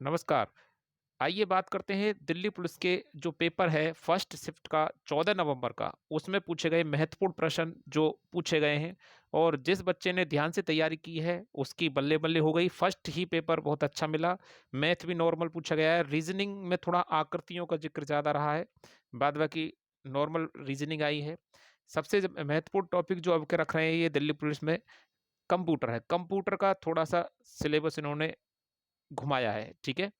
नमस्कार। आइए बात करते हैं दिल्ली पुलिस के जो पेपर है फर्स्ट शिफ्ट का 14 नवंबर का, उसमें पूछे गए महत्वपूर्ण प्रश्न जो पूछे गए हैं। और जिस बच्चे ने ध्यान से तैयारी की है उसकी बल्ले-बल्ले हो गई। फर्स्ट ही पेपर बहुत अच्छा मिला। मैथ भी नॉर्मल पूछा गया है, रीज़निंग में थोड़ा आकृतियों का ज़िक्र ज़्यादा रहा है, बाद बाकी नॉर्मल रीज़निंग आई है। सबसे ज महत्वपूर्ण टॉपिक जो अब के रख रहे हैं ये दिल्ली पुलिस में कंप्यूटर है। कंप्यूटर का थोड़ा-सा सिलेबस इन्होंने घुमाया है, ठीक है?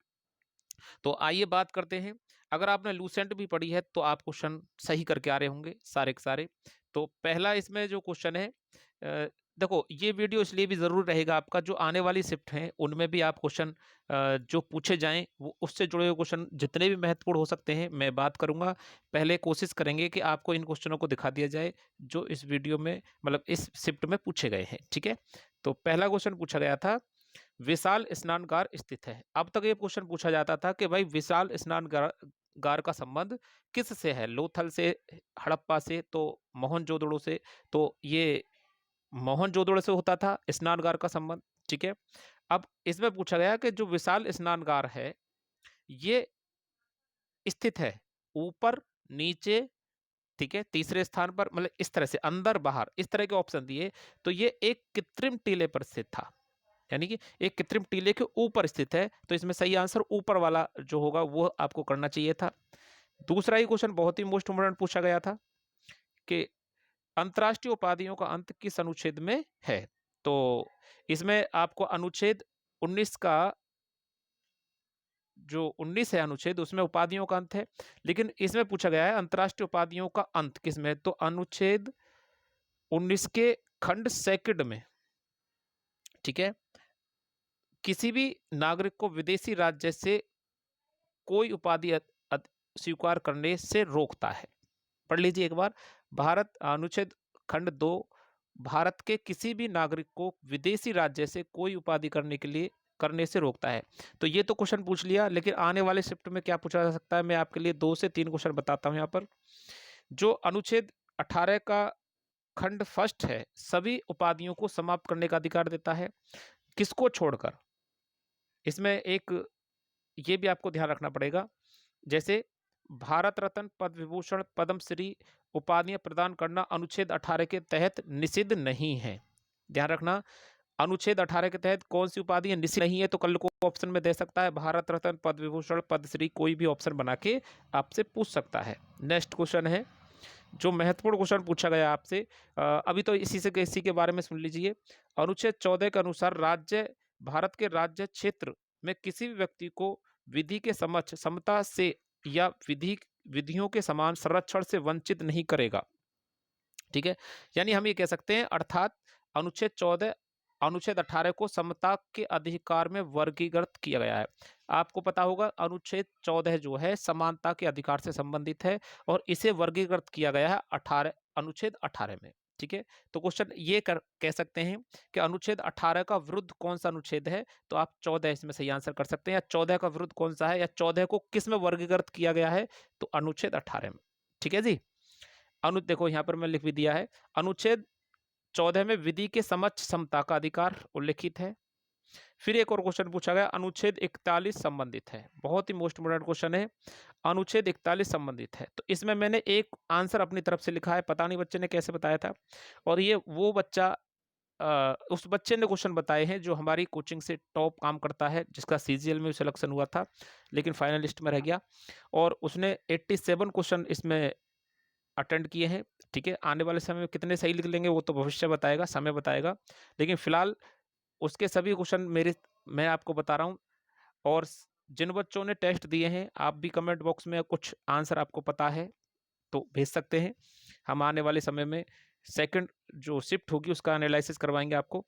तो आइए बात करते हैं। अगर आपने लूसेंट भी पढ़ी है तो आप क्वेश्चन सही करके आ रहे होंगे सारे के सारे। तो पहला इसमें जो क्वेश्चन है, देखो ये वीडियो इसलिए भी ज़रूर रहेगा आपका, जो आने वाली शिफ्ट हैं उनमें भी आप क्वेश्चन जो पूछे जाएँ वो उससे जुड़े हुए क्वेश्चन जितने भी महत्वपूर्ण हो सकते हैं मैं बात करूँगा। पहले कोशिश करेंगे कि आपको इन क्वेश्चनों को दिखा दिया जाए जो इस वीडियो में मतलब इस शिफ्ट में पूछे गए हैं, ठीक है? तो पहला क्वेश्चन पूछा गया था, विशाल स्नानगार स्थित है। अब तक ये क्वेश्चन पूछा जाता था कि भाई विशाल स्नानगार गार का संबंध किस से है? लोथल से, हड़प्पा से, तो मोहनजोदड़ो से। तो ये मोहनजोदड़ो से होता था स्नानगार का संबंध, ठीक है? अब इसमें पूछा गया कि जो विशाल स्नानगार है, ये स्थित है ऊपर, नीचे, ठीक है? तीसरे स्थान पर, मतलब इस तरह से अंदर, बाहर, इस तरह के ऑप्शन दिए। तो ये एक कृत्रिम टीले पर स्थित था। यानी कि एक कृत्रिम टीले के ऊपर स्थित है, तो इसमें सही आंसर ऊपर वाला जो होगा वो आपको करना चाहिए था। दूसरा ही क्वेश्चन बहुत ही मोस्ट इम्पोर्टेंट पूछा गया था कि अंतर्राष्ट्रीय उपाधियों का अंत किस अनुच्छेद में है? तो इसमें आपको अनुच्छेद 19 का जो 19 है अनुच्छेद, उसमें उपाधियों का अंत है। लेकिन इसमें पूछा गया है अंतर्राष्ट्रीय उपाधियों का अंत किसमें है? तो अनुच्छेद 19 के खंड सेकंड में, ठीक है? किसी भी नागरिक को विदेशी राज्य से कोई उपाधि स्वीकार करने से रोकता है। पढ़ लीजिए एक बार। भारत अनुच्छेद खंड 2 भारत के किसी भी नागरिक को विदेशी राज्य से कोई उपाधि करने से रोकता है। तो ये तो क्वेश्चन पूछ लिया, लेकिन आने वाले शिफ्ट में क्या पूछा जा सकता है, मैं आपके लिए 2 से 3 क्वेश्चन बताता हूँ यहाँ पर। जो अनुच्छेद 18 का खंड फर्स्ट है, सभी उपाधियों को समाप्त करने का अधिकार देता है। किसको छोड़कर? इसमें एक ये भी आपको ध्यान रखना पड़ेगा, जैसे भारत रत्न, पद्म विभूषण, पद्मश्री उपाधियां प्रदान करना अनुच्छेद 18 के तहत निषिद्ध नहीं है। ध्यान रखना, अनुच्छेद 18 के तहत कौन सी उपाधियां निषिद्ध नहीं है, तो कल को ऑप्शन में दे सकता है भारत रत्न, पद्म विभूषण, पद्मश्री, कोई भी ऑप्शन बना के आपसे पूछ सकता है। नेक्स्ट क्वेश्चन है जो महत्वपूर्ण क्वेश्चन पूछा गया आपसे, अभी तो इसी के बारे में सुन लीजिए। अनुच्छेद 14 के अनुसार राज्य भारत के राज्य क्षेत्र में किसी भी व्यक्ति को विधि के समक्ष समता से या विधियों के समान संरक्षण से वंचित नहीं करेगा, ठीक है? यानी हम ये कह सकते हैं, अर्थात अनुच्छेद 14 अनुच्छेद 18 को समता के अधिकार में वर्गीकृत किया गया है। आपको पता होगा अनुच्छेद 14 जो है समानता के अधिकार से संबंधित है और इसे वर्गीकृत किया गया है 18 अनुच्छेद 18 में, ठीक है? तो क्वेश्चन ये कह सकते हैं कि अनुच्छेद 18 का विरुद्ध कौन सा अनुच्छेद है, तो आप 14 इसमें सही आंसर कर सकते हैं। या 14 का विरुद्ध कौन सा है, या 14 को किस में वर्गीकृत किया गया है, तो अनुच्छेद 18 में, ठीक है जी? देखो यहाँ पर मैं लिख भी दिया है, अनुच्छेद 14 में विधि के समक्ष समता का अधिकार उल्लिखित है। फिर एक और क्वेश्चन पूछा गया, अनुच्छेद 41 संबंधित है। बहुत ही मोस्ट इम्पोर्टेंट क्वेश्चन है, अनुच्छेद 41 संबंधित है। तो इसमें मैंने एक आंसर अपनी तरफ से लिखा है, पता नहीं बच्चे ने कैसे बताया था। और ये वो बच्चा उस बच्चे ने क्वेश्चन बताए हैं जो हमारी कोचिंग से टॉप काम करता है, जिसका सीजीएल में सिलेक्शन हुआ था लेकिन फाइनल लिस्ट में रह गया। और उसने 87 क्वेश्चन इसमें अटेंड किए हैं, ठीक है? आने वाले समय में कितने सही लिख लेंगे वो तो भविष्य बताएगा, समय बताएगा। लेकिन फिलहाल उसके सभी क्वेश्चन मैं आपको बता रहा हूँ। और जिन बच्चों ने टेस्ट दिए हैं, आप भी कमेंट बॉक्स में कुछ आंसर आपको पता है तो भेज सकते हैं। हम आने वाले समय में सेकंड जो शिफ्ट होगी उसका एनालिसिस करवाएंगे आपको।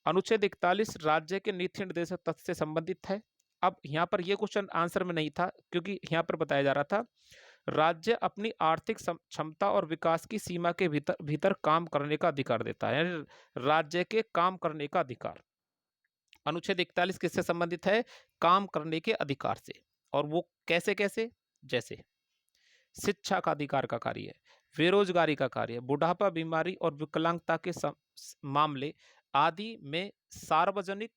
अनुच्छेद 41 राज्य के नीति निर्देशक तत्व से संबंधित है। अब यहाँ पर ये क्वेश्चन आंसर में नहीं था, क्योंकि यहाँ पर बताया जा रहा था राज्य अपनी आर्थिक क्षमता और विकास की सीमा के भीतर भीतर काम करने का अधिकार देता है, यानी राज्य के काम करने का अधिकार। अनुच्छेद 41 किससे संबंधित है? काम करने के अधिकार से। और वो कैसे कैसे? जैसे शिक्षा का अधिकार का कार्य है, बेरोजगारी का कार्य है, बुढ़ापा, बीमारी और विकलांगता के मामले आदि में सार्वजनिक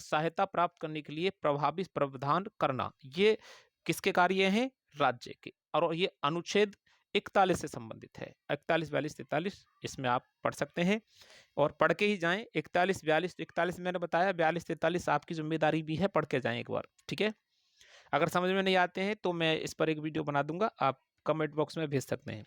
सहायता प्राप्त करने के लिए प्रभावी प्रावधान करना, ये किसके कार्य हैं? राज्य के। और ये अनुच्छेद 41 से संबंधित है। 41, 42, 43 इसमें आप पढ़ सकते हैं और पढ़ के ही जाएं। 41, 42, 41 मैंने बताया, 42, 43 आपकी जिम्मेदारी भी है, पढ़ के जाएं एक बार, ठीक है। अगर समझ में नहीं आते हैं तो मैं इस पर एक वीडियो बना दूंगा, आप कमेंट बॉक्स में भेज सकते हैं।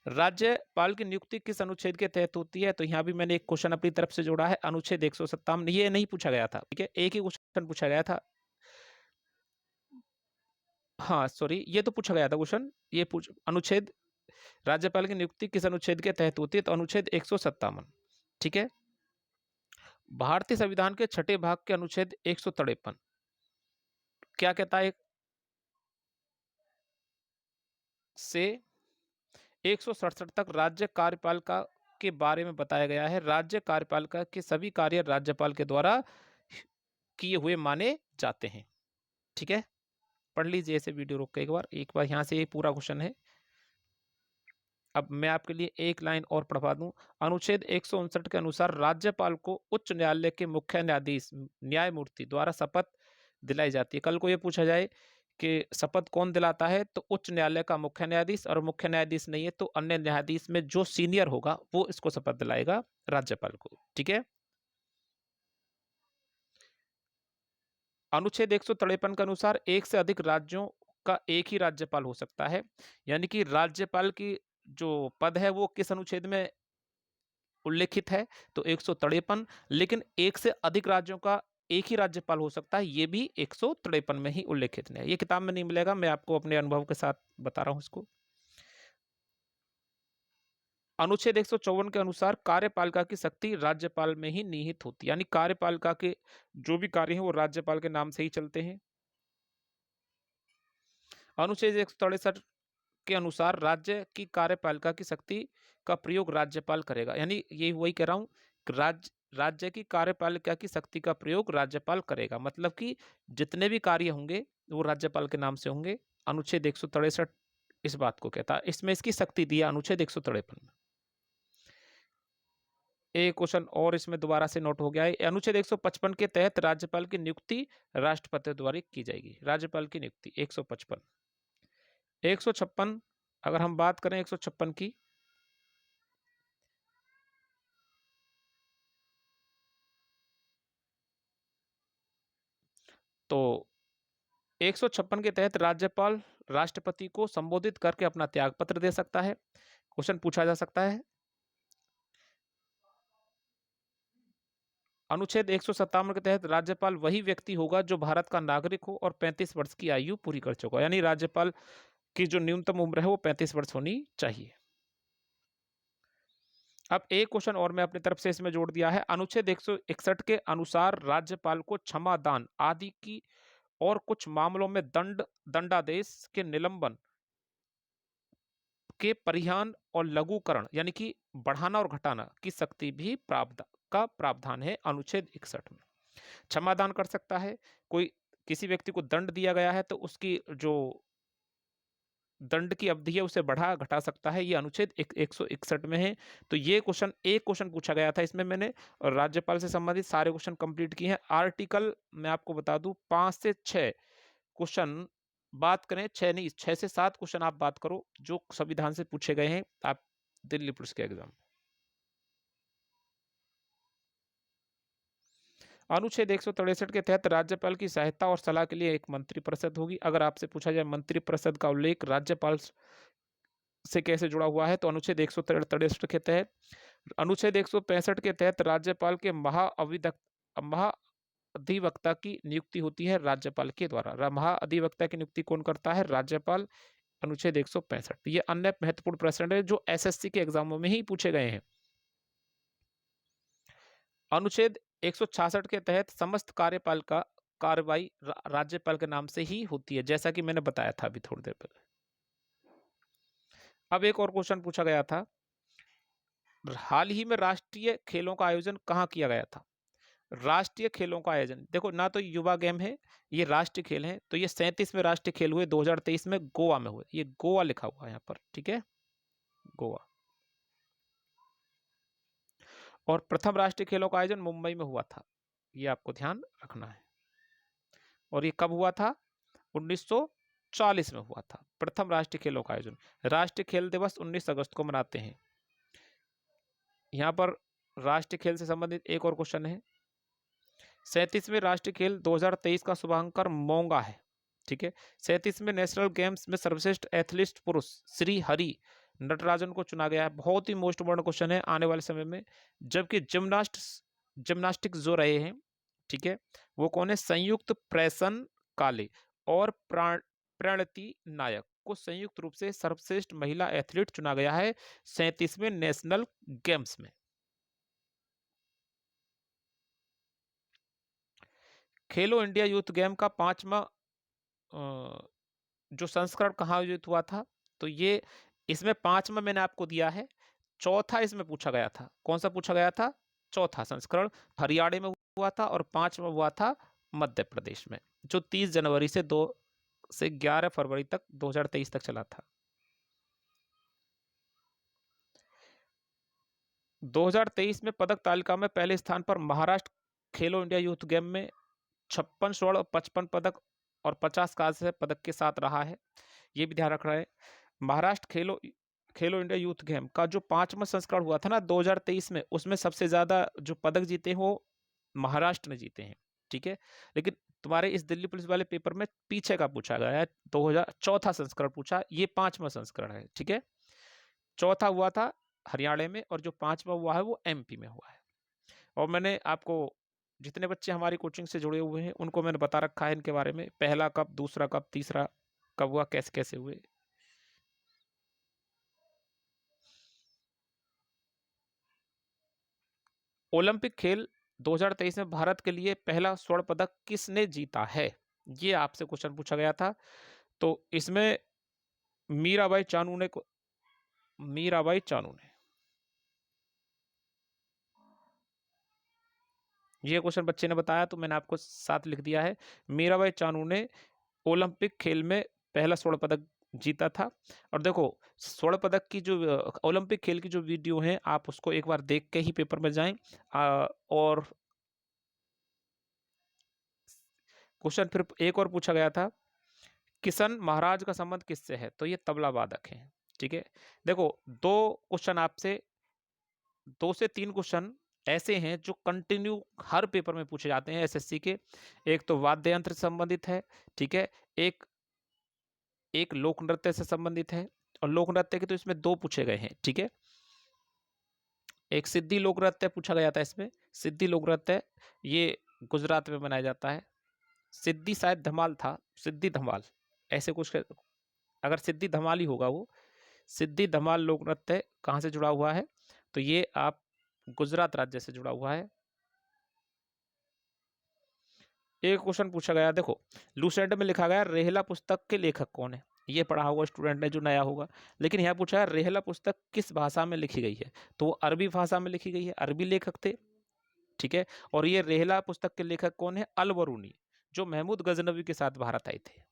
राज्यपाल की नियुक्ति किस अनुच्छेद के तहत होती है? तो यहाँ भी मैंने एक क्वेश्चन अपनी तरफ से जोड़ा है, अनुच्छेद 157। ये नहीं पूछा गया था, ठीक है, एक ही क्वेश्चन पूछा गया था। हाँ सॉरी, ये तो पूछा गया था क्वेश्चन, ये अनुच्छेद राज्यपाल की नियुक्ति किस अनुच्छेद के तहत होती है? तो अनुच्छेद 157, ठीक है। भारतीय संविधान के छठे भाग के अनुच्छेद 153 क्या कहता है? से 167 तक राज्य कार्यपालिका के बारे में बताया गया है। राज्य कार्यपालिका के सभी कार्य राज्यपाल के द्वारा किए हुए माने जाते हैं, ठीक है। पढ़ लीजिए इसे वीडियो रोक के एक बार यहाँ से ये पूरा क्वेश्चन है। अब मैं आपके लिए एक लाइन और पढ़वा दूं। अनुच्छेद 159 के अनुसार राज्यपाल को उच्च न्यायालय के मुख्य न्यायाधीश न्यायमूर्ति द्वारा शपथ दिलाई जाती है। कल को ये पूछा जाए कि शपथ कौन दिलाता है, तो उच्च न्यायालय का मुख्य न्यायाधीश, और मुख्य न्यायाधीश नहीं है तो अन्य न्यायाधीश में जो सीनियर होगा वो इसको शपथ दिलाएगा राज्यपाल को, ठीक है। अनुच्छेद 153 के अनुसार एक से अधिक राज्यों का एक ही राज्यपाल हो सकता है। यानी कि राज्यपाल की जो पद है वो किस अनुच्छेद में उल्लेखित है? तो 153। लेकिन एक से अधिक राज्यों का एक ही राज्यपाल हो सकता है, ये भी 153 में ही उल्लेखित है। ये किताब में नहीं मिलेगा, मैं आपको अपने अनुभव के साथ बता रहा हूं इसको। अनुच्छेद 154 के अनुसार कार्यपालिका की शक्ति राज्यपाल में ही निहित होती है। यानी कार्यपालिका के जो भी कार्य हैं वो राज्यपाल के नाम से ही चलते हैं। अनुच्छेद 163 के अनुसार राज्य की कार्यपालिका की शक्ति का प्रयोग राज्यपाल करेगा। यानी ये वही कह रहा हूं कि राज्य की कार्यपालिका की शक्ति का प्रयोग राज्यपाल करेगा, मतलब कि जितने भी कार्य होंगे वो राज्यपाल के नाम से होंगे। अनुच्छेद 163 इस बात को कहता है, इसमें इसकी शक्ति दी है अनुच्छेद 153 में। एक क्वेश्चन और इसमें दोबारा से नोट हो गया है। अनुच्छेद 155 के तहत राज्यपाल की नियुक्ति राष्ट्रपति द्वारा की जाएगी। राज्यपाल की नियुक्ति 155, 156 अगर हम बात करें 156 की, तो 156 के तहत राज्यपाल राष्ट्रपति को संबोधित करके अपना त्यागपत्र दे सकता है। क्वेश्चन पूछा जा सकता है। अनुच्छेद 157 के तहत राज्यपाल वही व्यक्ति होगा जो भारत का नागरिक हो और 35 वर्ष की आयु पूरी कर चुका। यानी राज्यपाल की जो न्यूनतम उम्र है वो 35 वर्ष होनी चाहिए। अब एक क्वेश्चन और मैं अपनी तरफ से इसमें जोड़ दिया है। अनुच्छेद 161 के अनुसार राज्यपाल को क्षमादान आदि की और कुछ मामलों में दंडादेश के निलंबन के परिहान और लघुकरण यानी कि बढ़ाना और घटाना की शक्ति भी प्रावधान है अनुच्छेद 61 में। क्षमादान कर सकता है, कोई किसी व्यक्ति को दंड दिया गया है तो उसकी जो दंड की अवधि है उसे बढ़ा घटा सकता है, ये अनुच्छेद 161 में है। तो ये एक क्वेश्चन पूछा गया था इसमें मैंने, और राज्यपाल से संबंधित सारे क्वेश्चन कंप्लीट किए हैं। आर्टिकल मैं आपको बता दूं 5 से 6 क्वेश्चन बात करें, 6 नहीं 6 से 7 क्वेश्चन आप बात करो जो संविधान से पूछे गए हैं आप दिल्ली पुलिस के एग्जाम। अनुच्छेद 163 के तहत राज्यपाल की सहायता और सलाह के लिए एक मंत्रिपरिषद होगी। अगर आपसे पूछा जाए मंत्रिपरिषद का उल्लेख राज्यपाल से कैसे जुड़ा हुआ है, तो अनुच्छेद 163 के तहत। अनुच्छेद 165 के तहत राज्यपाल के महाअधिवक्ता की नियुक्ति होती है राज्यपाल के द्वारा। महाअधिवक्ता की नियुक्ति कौन करता है? राज्यपाल। अनुच्छेद 165। ये अन्य महत्वपूर्ण प्रश्न है जो एसएससी के एग्जामों में ही पूछे गए हैं। अनुच्छेद 166 के तहत समस्त कार्यपालिका कार्रवाई राज्यपाल के नाम से ही होती है, जैसा कि मैंने बताया था अभी थोड़ी देर पहले। अब एक और क्वेश्चन पूछा गया था, हाल ही में राष्ट्रीय खेलों का आयोजन कहाँ किया गया था? राष्ट्रीय खेलों का आयोजन देखो ना, तो युवा गेम है, ये राष्ट्रीय खेल है, तो ये 37वें राष्ट्रीय खेल हुए 2023 में गोवा में हुए। ये गोवा लिखा हुआ है यहाँ पर, ठीक है, गोवा। और प्रथम राष्ट्रीय खेलों का आयोजन मुंबई में हुआ था, ये आपको ध्यान रखना है। और ये कब हुआ था? 1940 में हुआ था प्रथम राष्ट्रीय खेलों का आयोजन। राष्ट्रीय खेल दिवस 19 अगस्त को मनाते हैं। यहाँ पर राष्ट्रीय खेल से संबंधित एक और क्वेश्चन है। 37वें राष्ट्रीय खेल 2023 का शुभांकर मोंगा है। ठीक है। 37वें नेशनल गेम्स में सर्वश्रेष्ठ एथलीट पुरुष श्री हरि नटराजन को चुना गया है। बहुत ही मोस्ट इम्पोर्टेंट क्वेश्चन है आने वाले समय में। जबकि जिम्नास्टिक्स जो रहे हैं, ठीक है, वो कौन है? संयुक्त प्रेसन काले और प्रणति नायक को संयुक्त रूप से सर्वश्रेष्ठ महिला एथलीट चुना गया है 37वें नेशनल गेम्स में। खेलो इंडिया यूथ गेम का 5वां जो संस्करण कहाँ आयोजित हुआ था? तो ये इसमें 5वां मैंने आपको दिया है, चौथा इसमें पूछा गया था। कौन सा पूछा गया था? चौथा संस्करण हरियाणा में हुआ था और 5वां हुआ था मध्य प्रदेश में, जो 30 जनवरी से 11 फरवरी तक 2023 तक चला था। 2023 में पदक तालिका में पहले स्थान पर महाराष्ट्र खेलो इंडिया यूथ गेम में 56 स्वर्ण और 55 पदक और 50 कांस्य पदक के साथ रहा है। ये भी ध्यान रख रहा है। महाराष्ट्र खेलो इंडिया यूथ गेम का जो 5वां संस्करण हुआ था ना 2023 में, उसमें सबसे ज्यादा जो पदक जीते वो महाराष्ट्र ने जीते हैं। ठीक है। लेकिन तुम्हारे इस दिल्ली पुलिस वाले पेपर में पीछे का पूछा गया है, 2004 संस्करण पूछा, ये 5वां संस्करण है। ठीक है। चौथा हुआ था हरियाणा में और जो 5वां हुआ है वो एमपी में हुआ है। और मैंने आपको जितने बच्चे हमारी कोचिंग से जुड़े हुए हैं उनको मैंने बता रखा है इनके बारे में, पहला कब, दूसरा कब, तीसरा कब हुआ, कैसे कैसे हुए। ओलंपिक खेल 2023 में भारत के लिए पहला स्वर्ण पदक किसने जीता है? ये आपसे क्वेश्चन पूछा गया था। तो इसमें मीराबाई चानू ने ये क्वेश्चन बच्चे ने बताया तो मैंने आपको साथ लिख दिया है। मीराबाई चानू ने ओलंपिक खेल में पहला स्वर्ण पदक जीता था। और देखो स्वर्ण पदक की जो ओलंपिक खेल की जो वीडियो है आप उसको एक बार देख के ही पेपर में जाएं। और क्वेश्चन फिर एक और पूछा गया था, किशन महाराज का संबंध किससे है? तो ये तबला वादक हैं। ठीक है। देखो 2 आपसे 2 से 3 क्वेश्चन ऐसे हैं जो कंटिन्यू हर पेपर में पूछे जाते हैं एसएससी के। एक तो वाद्य यंत्र से संबंधित है। ठीक है। एक लोक नृत्य से संबंधित है और लोक नृत्य के तो इसमें 2 पूछे गए हैं। ठीक है। एक सिद्धि लोक नृत्य पूछा गया था इसमें। सिद्धि लोक नृत्य ये गुजरात में मनाया जाता है। सिद्धि शायद धमाल था, सिद्धि धमाल ऐसे कुछ, अगर सिद्धि धमाल ही होगा वो। सिद्धि धमाल लोक नृत्य कहाँ से जुड़ा हुआ है? तो ये आप गुजरात राज्य से जुड़ा हुआ है। एक क्वेश्चन पूछा गया, देखो लूसेंट में लिखा गया रेहला पुस्तक के लेखक कौन है? ये पढ़ा हुआ स्टूडेंट ने जो नया होगा। लेकिन यहाँ पूछा है रेहला पुस्तक किस भाषा में लिखी गई है? तो वो अरबी भाषा में लिखी गई है, अरबी लेखक थे। ठीक है। और ये रेहला पुस्तक के लेखक कौन है? अल बरूनी, जो महमूद गजनवी के साथ भारत आए थे।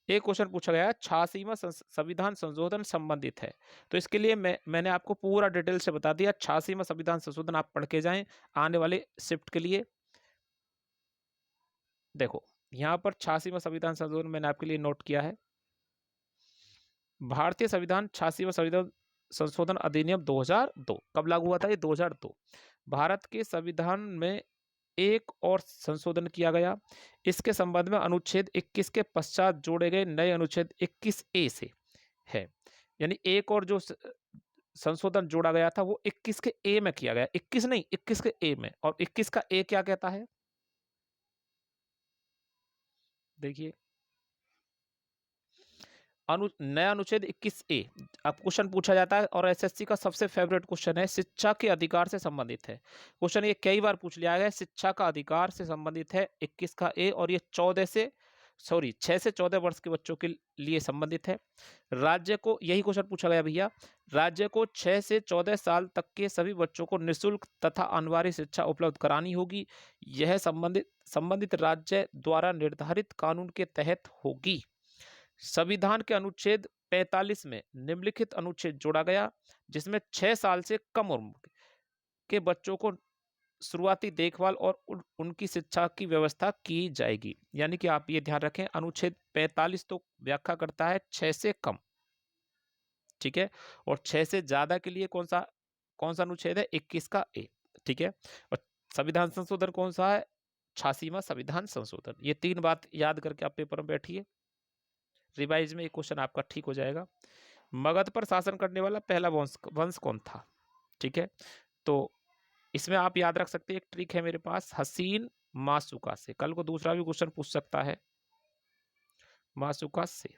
एक क्वेश्चन पूछा गया 86वां संविधान संशोधन संबंधित है। तो इसके लिए मैंने आपको पूरा डिटेल से बता दिया। 86वां संविधान संशोधन आप पढ़ के जाएं आने वाले शिफ्ट के लिए। देखो यहाँ पर 86वां संविधान संशोधन मैंने आपके लिए नोट किया है। भारतीय संविधान 86वां संविधान संशोधन अधिनियम 2002 कब लागू हुआ था? ये 2002। भारत के संविधान में एक और संशोधन किया गया। इसके संबंध में अनुच्छेद 21 के पश्चात जोड़े गए नए अनुच्छेद 21A से है। यानी एक और जो संशोधन जोड़ा गया था वो 21 के ए में किया गया, 21 नहीं 21 के ए में। और 21 का ए क्या कहता है? देखिए नया अनुच्छेद 21A। अब क्वेश्चन पूछा जाता है और एसएससी का सबसे फेवरेट क्वेश्चन है, शिक्षा के अधिकार से संबंधित है। क्वेश्चन ये कई बार पूछ लिया गया, शिक्षा का अधिकार से संबंधित है 21 का ए। और ये 6 से 14 वर्ष के बच्चों के लिए संबंधित है। राज्य को यही क्वेश्चन पूछा गया भैया, राज्य को 6 से 14 साल तक के सभी बच्चों को निःशुल्क तथा अनिवार्य शिक्षा उपलब्ध करानी होगी। यह संबंधित राज्य द्वारा निर्धारित कानून के तहत होगी। संविधान के अनुच्छेद 45 में निम्नलिखित अनुच्छेद जोड़ा गया जिसमें 6 साल से कम उम्र के बच्चों को शुरुआती देखभाल और उनकी शिक्षा की व्यवस्था की जाएगी। यानी कि आप ये ध्यान रखें, अनुच्छेद 45 तो व्याख्या करता है 6 से कम, ठीक है, और 6 से ज्यादा के लिए कौन सा अनुच्छेद है? 21 का ए, ठीक है। और संविधान संशोधन कौन सा है? 86वां संविधान संशोधन। ये 3 बात याद करके आप पेपर में बैठिए, रिवाइज में ये क्वेश्चन आपका ठीक हो जाएगा। मगध पर शासन करने वाला पहला वंश कौन था? ठीक है, तो इसमें आप याद रख सकते हैं, एक ट्रिक है मेरे पास, हसीन मासुका से। कल को दूसरा भी क्वेश्चन पूछ सकता है मासुका से।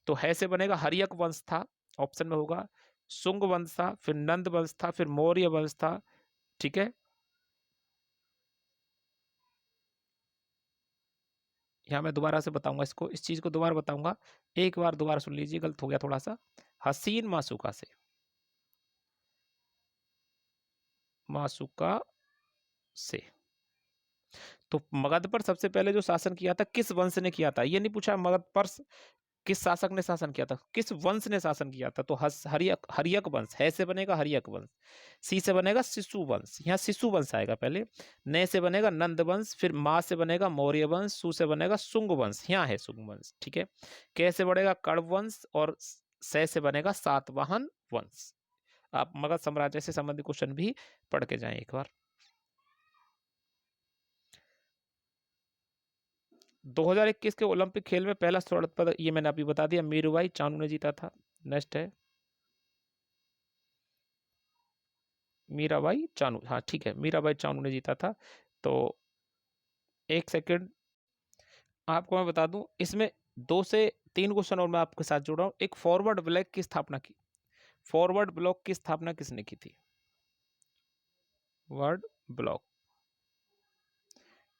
तो है से बनेगा हरियक वंश था, ऑप्शन में होगा, सुंग वंश था, फिर नंद वंश था, फिर मौर्य वंश था, ठीक है। यहां मैं दोबारा से बताऊंगा इसको, इस चीज को दोबारा बताऊंगा, एक बार दोबारा सुन लीजिए, गलत हो गया थोड़ा सा। हसीन मासुका से, मासुका से। तो मगध पर सबसे पहले जो शासन किया था किस वंश ने किया था? ये नहीं पूछा मगध पर किस शासक ने शासन किया था, किस वंश ने शासन किया था। तो हरियक, हरियक वंश, है से बनेगा हरियक वंश, सी से बनेगा शिशु वंश, यहाँ शिशु वंश आएगा पहले, ने से बनेगा नंद वंश, फिर मा से बनेगा मौर्य वंश, सु से बनेगा शुंग वंश, यहाँ है शुंग वंश, ठीक है। कै से बनेगा कण्व वंश, और सै से बनेगा सातवाहन वंश। आप मगध साम्राज्य से संबंधित क्वेश्चन भी पढ़ के जाएं एक बार। 2021 के ओलंपिक खेल में पहला स्वर्ण पदक, ये मैंने अभी बता दिया, मीराबाई चानू ने जीता था। नेक्स्ट है मीराबाई चानू, हाँ ठीक है, मीराबाई चानू ने जीता था। तो एक सेकंड, आपको मैं बता दूं, इसमें 2 से 3 क्वेश्चन और मैं आपके साथ जोड़ रहा हूं। एक फॉरवर्ड ब्लॉक की स्थापना की, फॉरवर्ड ब्लॉक की स्थापना किसने की थी? वर्ड ब्लॉक,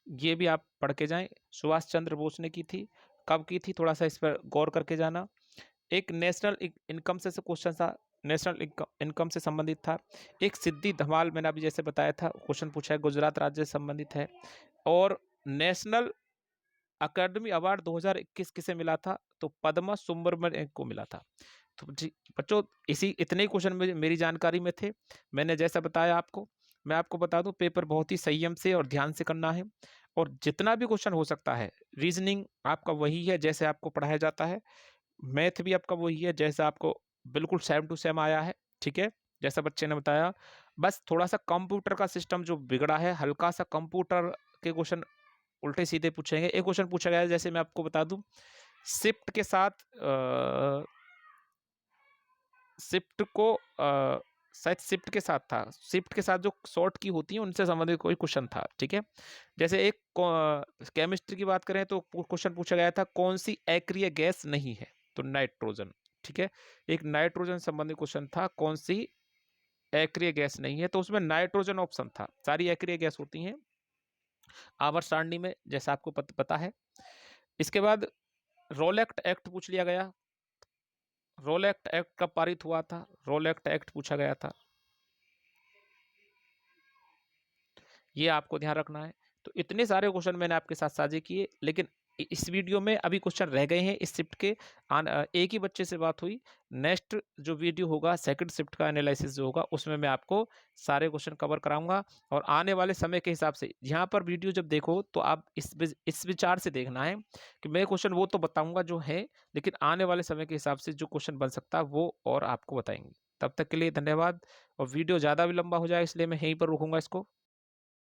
ये भी आप पढ़ के जाएं, सुभाष चंद्र बोस ने की थी। कब की थी, थोड़ा सा इस पर गौर करके जाना। एक नेशनल इनकम से क्वेश्चन था, नेशनल इनकम से संबंधित था। एक सिद्धि धमाल, मैंने अभी जैसे बताया था क्वेश्चन पूछा है, गुजरात राज्य से संबंधित है। और नेशनल अकेडमी अवार्ड 2021 किसे मिला था? तो पद्मा सुब्रमण्यम को मिला था। तो जी बच्चों, इतने ही क्वेश्चन मेरी जानकारी में थे, मैंने जैसा बताया आपको। मैं आपको बता दूं, पेपर बहुत ही संयम से और ध्यान से करना है, और जितना भी क्वेश्चन हो सकता है, रीजनिंग आपका वही है जैसे आपको पढ़ाया जाता है, मैथ भी आपका वही है जैसा आपको बिल्कुल सेम टू सेम आया है, ठीक है, जैसा बच्चे ने बताया। बस थोड़ा सा कंप्यूटर का सिस्टम जो बिगड़ा है, हल्का सा कंप्यूटर के क्वेश्चन उल्टे सीधे पूछेंगे। एक क्वेश्चन पूछा गया है, जैसे मैं आपको बता दूं, शिफ्ट के साथ शिफ्ट को शायद शिफ्ट के साथ था, शिफ्ट के साथ जो शॉर्ट की होती है उनसे संबंधित कोई क्वेश्चन था, ठीक है। जैसे एक केमिस्ट्री की बात करें तो क्वेश्चन पूछा गया था, कौन सी अक्रिय गैस नहीं है? तो नाइट्रोजन, ठीक है, एक नाइट्रोजन संबंधित क्वेश्चन था, कौन सी अक्रिय गैस नहीं है? तो उसमें नाइट्रोजन ऑप्शन था। सारी अक्रिय गैस होती हैं आवर्त सारणी में, जैसा आपको पता है। इसके बाद रोलेक्ट एक्ट पूछ लिया गया, रोलेक्ट एक्ट कब पारित हुआ था? रोलेक्ट एक्ट पूछा गया था, ये आपको ध्यान रखना है। तो इतने सारे क्वेश्चन मैंने आपके साथ साझे किए, लेकिन इस वीडियो में अभी क्वेश्चन रह गए हैं इस शिफ्ट के। एक ही बच्चे से बात हुई, नेक्स्ट जो वीडियो होगा सेकंड शिफ्ट का एनालिसिस जो होगा, उसमें मैं आपको सारे क्वेश्चन कवर कराऊंगा। और आने वाले समय के हिसाब से यहाँ पर वीडियो जब देखो तो आप इस विचार से देखना है कि मैं क्वेश्चन वो तो बताऊंगा जो है, लेकिन आने वाले समय के हिसाब से जो क्वेश्चन बन सकता है वो और आपको बताएंगे। तब तक के लिए धन्यवाद। और वीडियो ज़्यादा भी लंबा हो जाए इसलिए मैं यहीं पर रुकूंगा इसको।